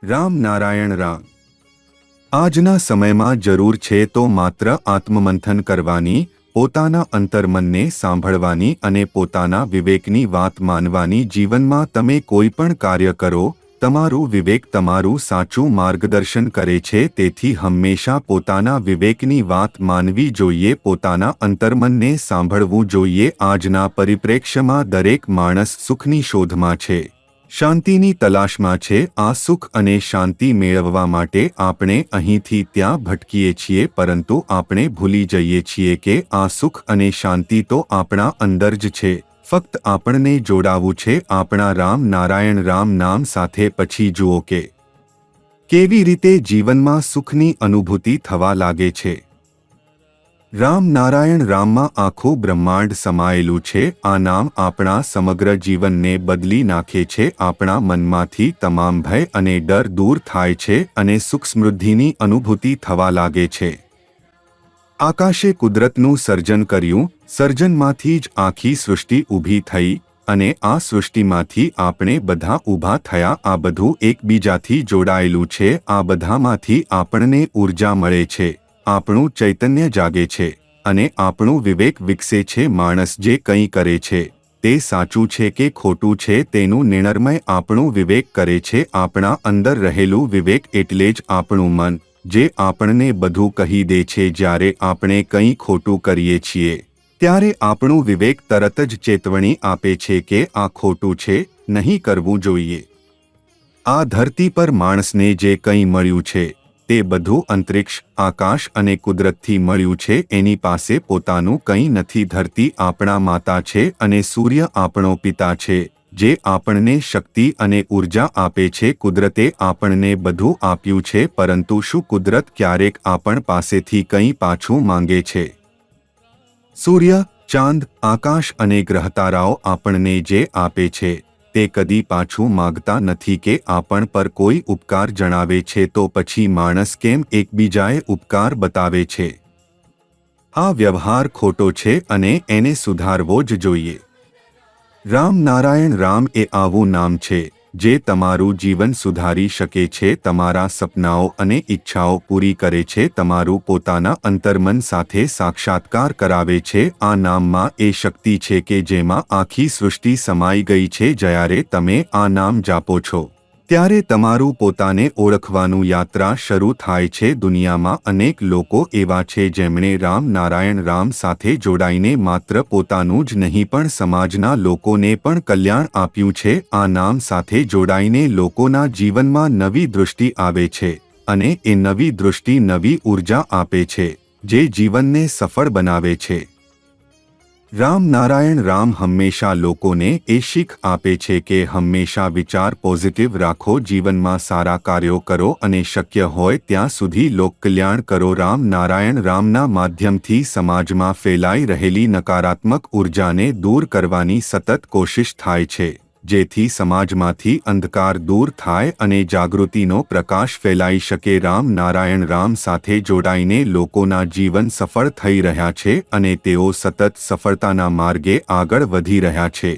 રામ નારાયણ રામ। આજના સમયમાં જરૂર છે તો માત્ર આત્મમંથન કરવાની, પોતાના અંતર્મનને સાંભળવાની અને પોતાના વિવેકની વાત માનવાની। જીવનમાં તમે કોઈ પણ કાર્ય કરો, તમારું વિવેક તમારું સાચું માર્ગદર્શન કરે છે। તેથી હંમેશા પોતાના વિવેકની વાત માનવી જોઈએ, પોતાના અંતર્મનને સાંભળવું જોઈએ। આજના પરિપ્રેક્ષ્યમાં દરેક માણસ સુખની શોધમાં છે, શાંતિની તલાશમાં છે। આ સુખ અને શાંતિ મેળવવા માટે આપણે અહીંથી ત્યાં ભટકીએ છીએ, પરંતુ આપણે ભૂલી જઈએ છીએ કે આ સુખ અને શાંતિ તો આપણા અંદર જ છે, ફક્ત આપણને જોડાવું છે આપણા રામ નારાયણ રામ નામ સાથે। પછી જુઓ કે કેવી રીતે જીવનમાં સુખની અનુભૂતિ થવા લાગે છે। રામ નારાયણ રામમાં આખું બ્રહ્માંડ સમાયેલું છે। આ નામ આપણા સમગ્ર જીવનને બદલી નાખે છે। આપણા મનમાંથી તમામ ભય અને ડર દૂર થાય છે અને સુખ સમૃદ્ધિની અનુભૂતિ થવા લાગે છે। આકાશે કુદરતનું સર્જન કર્યું, સર્જનમાંથી જ આખી સૃષ્ટિ ઊભી થઈ અને આ સૃષ્ટિમાંથી આપણે બધા ઊભા થયા। આ બધું એકબીજાથી જોડાયેલું છે। આ બધામાંથી આપણને ઊર્જા મળે છે, આપણું ચૈતન્ય જાગે છે અને આપણું વિવેક વિકસે છે। માણસ જે કંઈ કરે છે તે સાચું છે કે ખોટું છે તેનું નિર્ણય આપણું વિવેક કરે છે। આપણા અંદર રહેલું વિવેક એટલે જ આપણું મન, જે આપણને બધું કહી દે છે। જ્યારે આપણે કંઈ ખોટું કરીએ છીએ ત્યારે આપણું વિવેક તરત જ ચેતવણી આપે છે કે આ ખોટું છે, નહીં કરવું જોઈએ। આ ધરતી પર માણસને જે કંઈ મળ્યું છે તે બધું અંતરિક્ષ, આકાશ અને કુદરતથી મળ્યું છે। એની પાસે પોતાનું કંઈ નથી। ધરતી આપણા માતા છે અને સૂર્ય આપણો પિતા છે, જે આપણને શક્તિ અને ઊર્જા આપે છે। કુદરતે આપણને બધું આપ્યું છે, પરંતુ શું કુદરત ક્યારેક આપણ પાસેથી કંઈ પાછું માંગે છે? સૂર્ય, ચાંદ, આકાશ અને ગ્રહતારાઓ આપણને જે આપે છે તે કદી પાછું માગતા નથી કે આપણ પર કોઈ ઉપકાર જણાવે છે। તો પછી માણસ કેમ એકબીજાએ ઉપકાર બતાવે છે? આ વ્યવહાર ખોટો છે અને એને સુધારવો જ જોઈએ। રામ નારાયણ રામ એ આવું નામ છે જે તમારું જીવન સુધારી શકે છે, તમારા સપનાઓ અને ઈચ્છાઓ પૂરી કરે છે, તમારું પોતાના અંતર્મન સાથે સાક્ષાત્કાર કરાવે છે। આ નામમાં એ શક્તિ છે કે જેમાં આખી સૃષ્ટિ સમાઈ ગઈ છે। જ્યારે તમે આ નામ જાપો છો ત્યારે તમારું પોતાને ઓળખવાનું યાત્રા શરૂ થાય છે। દુનિયામાં અનેક લોકો એવા છે જેમણે રામ નારાયણ રામ સાથે જોડાઈને માત્ર પોતાનું જ નહીં પણ સમાજના લોકોને પણ કલ્યાણ આપ્યું છે। આ નામ સાથે જોડાઈને લોકોના જીવનમાં નવી દૃષ્ટિ આવે છે અને એ નવી દૃષ્ટિ નવી ઊર્જા આપે છે, જે જીવનને સફળ બનાવે છે। રામ નારાયણ રામ હંમેશા લોકોને એ શીખ આપે છે કે હંમેશા વિચાર પોઝિટિવ રાખો, જીવનમાં સારા કાર્યો કરો અને શક્ય હોય ત્યાં સુધી લોકકલ્યાણ કરો। રામ નારાયણ રામના માધ્યમથી સમાજમાં ફેલાઈ રહેલી નકારાત્મક ઊર્જાને દૂર કરવાની સતત કોશિશ થાય છે, જેથી સમાજમાંથી અંધકાર દૂર થાય અને જાગૃતિનો પ્રકાશ ફેલાઈ શકે। રામ નારાયણ રામ સાથે જોડાઈને લોકોના જીવન સફળ થઈ રહ્યા છે અને તેઓ સતત સફળતાના માર્ગે આગળ વધી રહ્યા છે।